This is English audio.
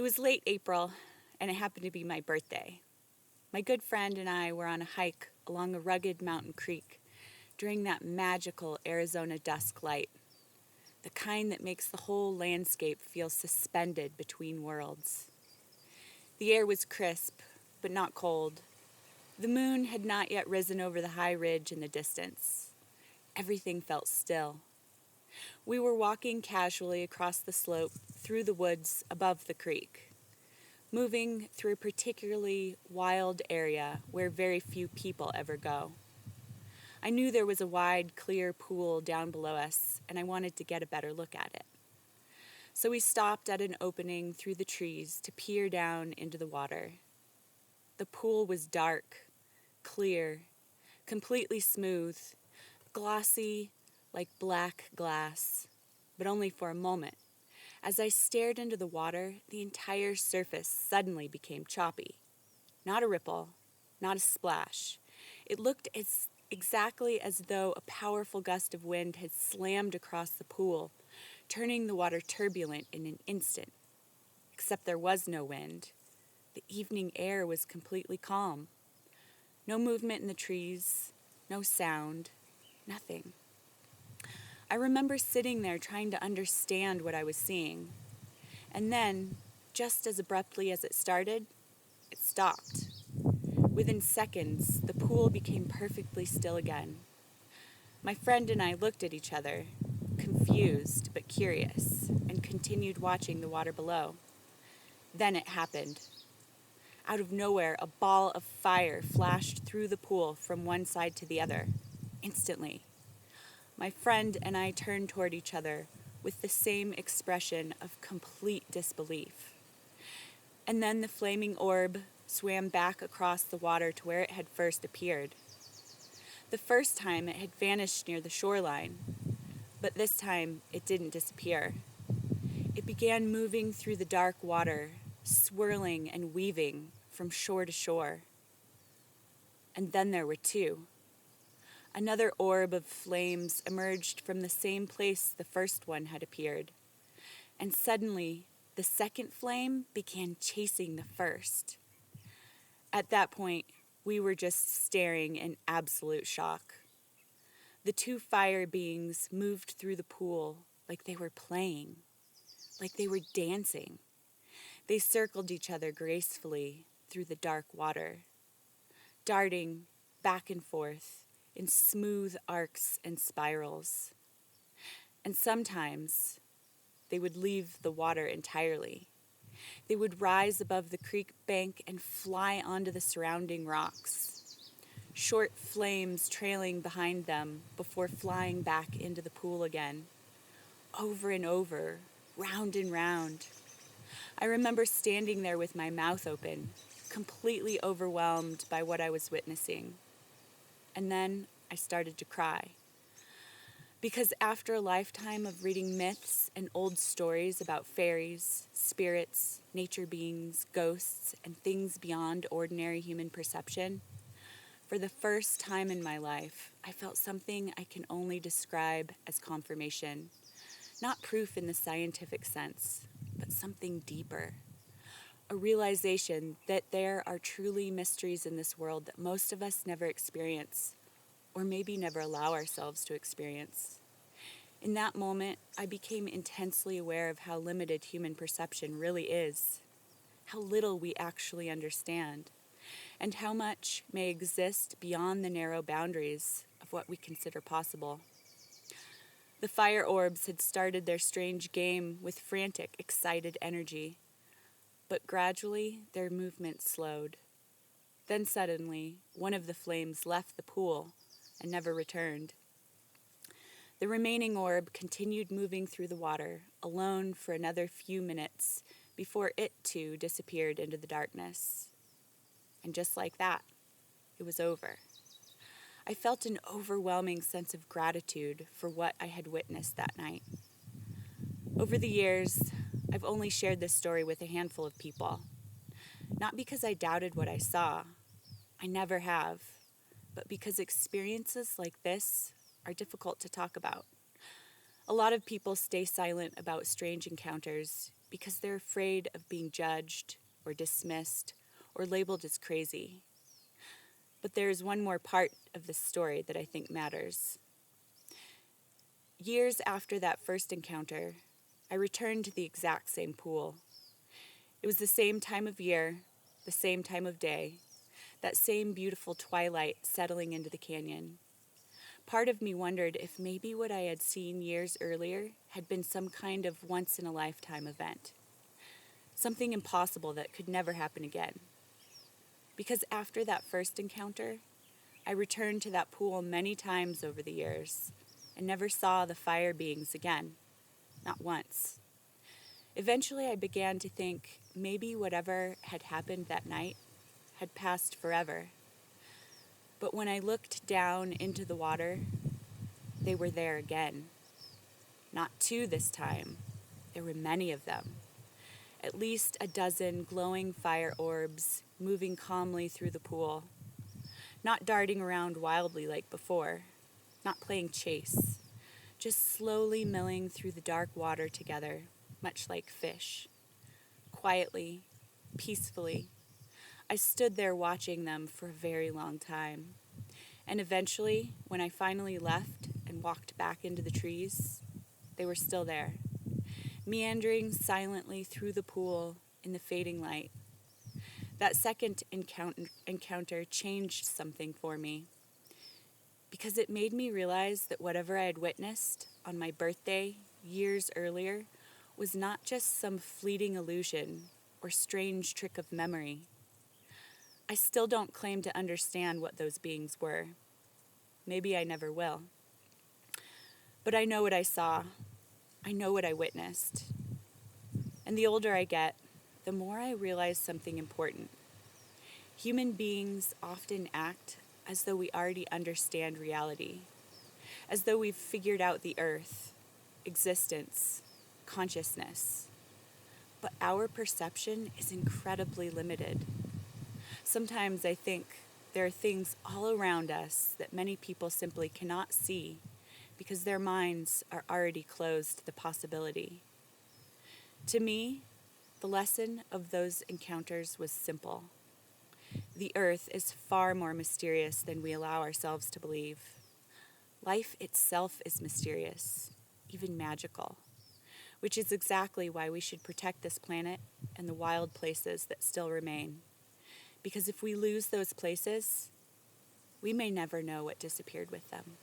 It was late April, and it happened to be my birthday. My good friend and I were on a hike along a rugged mountain creek during that magical Arizona dusk light, the kind that makes the whole landscape feel suspended between worlds. The air was crisp, but not cold. The moon had not yet risen over the high ridge in the distance. Everything felt still. We were walking casually across the slope through the woods above the creek, moving through a particularly wild area where very few people ever go. I knew there was a wide, clear pool down below us, and I wanted to get a better look at it. So we stopped at an opening through the trees to peer down into the water. The pool was dark, clear, completely smooth, glossy like black glass, but only for a moment. As I stared into the water, the entire surface suddenly became choppy. Not a ripple, not a splash. It looked exactly as though a powerful gust of wind had slammed across the pool, turning the water turbulent in an instant. Except there was no wind. The evening air was completely calm. No movement in the trees, no sound, nothing. I remember sitting there trying to understand what I was seeing. And then, just as abruptly as it started, it stopped. Within seconds, the pool became perfectly still again. My friend and I looked at each other, confused but curious, and continued watching the water below. Then it happened. Out of nowhere, a ball of fire flashed through the pool from one side to the other, instantly. My friend and I turned toward each other with the same expression of complete disbelief. And then the flaming orb swam back across the water to where it had first appeared. The first time it had vanished near the shoreline, but this time it didn't disappear. It began moving through the dark water, swirling and weaving from shore to shore. And then there were two. Another orb of flames emerged from the same place the first one had appeared. And suddenly, the second flame began chasing the first. At that point, we were just staring in absolute shock. The two fire beings moved through the pool like they were playing, like they were dancing. They circled each other gracefully through the dark water, darting back and forth in smooth arcs and spirals. And sometimes they would leave the water entirely. They would rise above the creek bank and fly onto the surrounding rocks, short flames trailing behind them before flying back into the pool again, over and over, round and round. I remember standing there with my mouth open, completely overwhelmed by what I was witnessing. And then I started to cry. Because after a lifetime of reading myths and old stories about fairies, spirits, nature beings, ghosts, and things beyond ordinary human perception, for the first time in my life, I felt something I can only describe as confirmation. Not proof in the scientific sense, but something deeper. A realization that there are truly mysteries in this world that most of us never experience, or maybe never allow ourselves to experience. In that moment, I became intensely aware of how limited human perception really is, how little we actually understand, and how much may exist beyond the narrow boundaries of what we consider possible. The fire orbs had started their strange game with frantic, excited energy, but gradually their movement slowed. Then suddenly, one of the flames left the pool and never returned. The remaining orb continued moving through the water, alone for another few minutes before it too disappeared into the darkness. And just like that, it was over. I felt an overwhelming sense of gratitude for what I had witnessed that night. Over the years, I've only shared this story with a handful of people. Not because I doubted what I saw. I never have. But because experiences like this are difficult to talk about. A lot of people stay silent about strange encounters because they're afraid of being judged or dismissed or labeled as crazy. But there's one more part of this story that I think matters. Years after that first encounter, I returned to the exact same pool. It was the same time of year, the same time of day, that same beautiful twilight settling into the canyon. Part of me wondered if maybe what I had seen years earlier had been some kind of once-in-a-lifetime event. Something impossible that could never happen again. Because after that first encounter, I returned to that pool many times over the years and never saw the fire beings again. Not once. Eventually, I began to think maybe whatever had happened that night had passed forever. But when I looked down into the water, they were there again. Not two this time. There were many of them. At least a dozen glowing fire orbs moving calmly through the pool. Not darting around wildly like before. Not playing chase. Just slowly milling through the dark water together, much like fish. Quietly, peacefully, I stood there watching them for a very long time. And eventually, when I finally left and walked back into the trees, they were still there, meandering silently through the pool in the fading light. That second encounter changed something for me, because it made me realize that whatever I had witnessed on my birthday years earlier was not just some fleeting illusion or strange trick of memory. I still don't claim to understand what those beings were. Maybe I never will. But I know what I saw. I know what I witnessed. And the older I get, the more I realize something important. Human beings often act as though we already understand reality, as though we've figured out the earth, existence, consciousness. But our perception is incredibly limited. Sometimes I think there are things all around us that many people simply cannot see because their minds are already closed to the possibility. To me, the lesson of those encounters was simple. The earth is far more mysterious than we allow ourselves to believe. Life itself is mysterious, even magical, which is exactly why we should protect this planet and the wild places that still remain. Because if we lose those places, we may never know what disappeared with them.